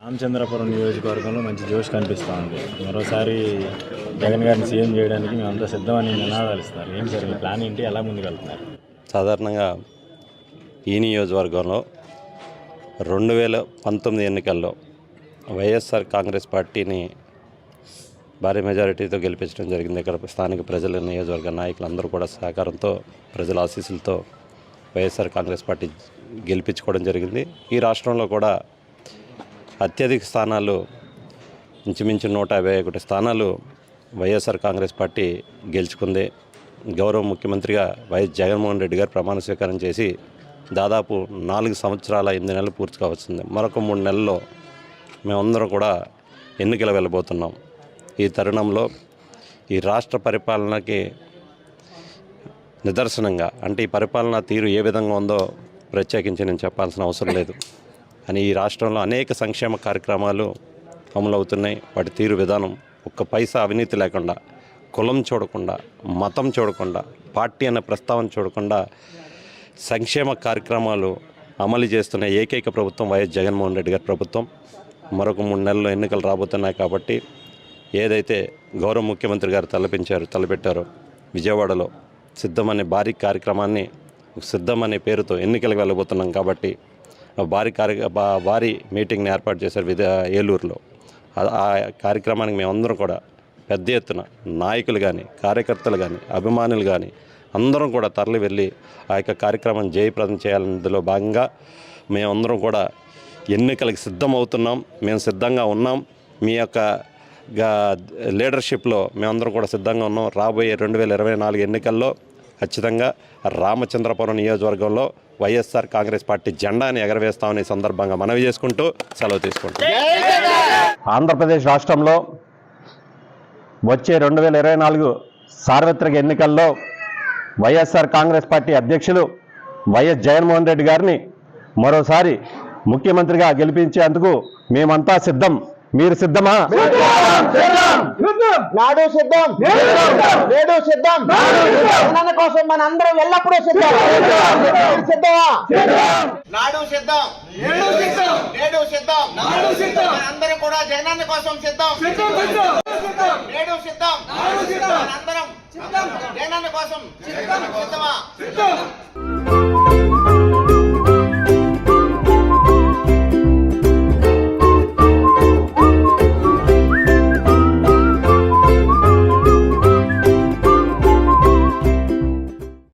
రామచంద్రపురం నియోజకవర్గంలో మంచి జోష్ కనిపిస్తూ ఉంది. మరోసారి జగన్ గారిని సీఎం చేయడానికి మేమంతా సిద్ధమని నినాదాలు ఇస్తున్నారు. ఏం సార్ మీ ప్లాన్ ఏంటి, ఎలా ముందుకెళ్తున్నారు? సాధారణంగా ఈ నియోజకవర్గంలో 2019 ఎన్నికల్లో వైఎస్ఆర్ కాంగ్రెస్ పార్టీని భారీ మెజారిటీతో గెలిపించడం జరిగింది. ఇక్కడ స్థానిక ప్రజల నియోజకవర్గ నాయకులందరూ కూడా సహకారంతో, ప్రజల ఆశీస్సులతో వైఎస్ఆర్ కాంగ్రెస్ పార్టీ గెలిపించుకోవడం జరిగింది. ఈ రాష్ట్రంలో కూడా అత్యధిక స్థానాలు, ఇంచుమించు 151 స్థానాలు వైఎస్ఆర్ కాంగ్రెస్ పార్టీ గెలుచుకుంది. గౌరవ ముఖ్యమంత్రిగా వైఎస్ జగన్మోహన్ రెడ్డి గారు ప్రమాణ స్వీకారం చేసి దాదాపు 4 సంవత్సరాల 8 నెలలు పూర్తి కావచ్చింది. మరొక 3 నెలల్లో మేమందరం కూడా ఎన్నికలు వెళ్ళబోతున్నాం. ఈ తరుణంలో ఈ రాష్ట్ర పరిపాలనకి నిదర్శనంగా, అంటే ఈ పరిపాలనా తీరు ఏ విధంగా ఉందో ప్రత్యేకించి నేను చెప్పాల్సిన అవసరం లేదు అని, ఈ రాష్ట్రంలో అనేక సంక్షేమ కార్యక్రమాలు అమలవుతున్నాయి. వాటి తీరు విధానం ఒక్క పైసా అవినీతి లేకుండా, కులం చూడకుండా, మతం చూడకుండా, పార్టీ అనే ప్రస్తావన చూడకుండా సంక్షేమ కార్యక్రమాలు అమలు చేస్తున్న ఏకైక ప్రభుత్వం వైఎస్ జగన్మోహన్ రెడ్డి గారి ప్రభుత్వం. మరొక 3 నెలల్లో ఎన్నికలు రాబోతున్నాయి కాబట్టి ఏదైతే గౌరవ ముఖ్యమంత్రి గారు తలపెట్టారో విజయవాడలో సిద్ధం అనే భారీ కార్యక్రమాన్ని, సిద్ధం అనే పేరుతో ఎన్నికలకు వెళ్ళబోతున్నాం కాబట్టి భారీ మీటింగ్ని ఏర్పాటు చేశారు ఏలూరులో. ఆ కార్యక్రమానికి మేమందరం కూడా పెద్ద ఎత్తున నాయకులు కానీ, కార్యకర్తలు కానీ, అభిమానులు కానీ అందరం కూడా తరలి వెళ్ళి ఆ యొక్క కార్యక్రమం జయప్రదం చేయాలనేందులో భాగంగా మేమందరం కూడా ఎన్నికలకు సిద్ధమవుతున్నాం. మేము సిద్ధంగా ఉన్నాం. మీ యొక్క లీడర్షిప్లో మేమందరం కూడా సిద్ధంగా ఉన్నాం. రాబోయే 2024 ఎన్నికల్లో ఖచ్చితంగా రామచంద్రపురం నియోజకవర్గంలో వైఎస్ఆర్ కాంగ్రెస్ పార్టీ జెండాని ఎగరవేస్తామనే సందర్భంగా మనవి చేసుకుంటూ సెలవు తీసుకుంటాం. ఆంధ్రప్రదేశ్ రాష్ట్రంలో వచ్చే 2024 సార్వత్రిక ఎన్నికల్లో వైఎస్ఆర్ కాంగ్రెస్ పార్టీ అధ్యక్షులు వైఎస్ జగన్మోహన్ రెడ్డి గారిని మరోసారి ముఖ్యమంత్రిగా గెలిపించేందుకు మేమంతా సిద్ధం. మీరు సిద్ధమా? నాడు సిద్ధం, నేడు సిద్ధం. జగనన్న కోసం మన అందరం ఎల్లప్పుడూ సిద్ధం. సిద్ధమా? నాడు సిద్ధం, నేడు సిద్ధం. అందరం కూడా జగనన్న కోసం సిద్ధం. నేడు సిద్ధం, అందరం జగనన్న కోసం సిద్ధమా?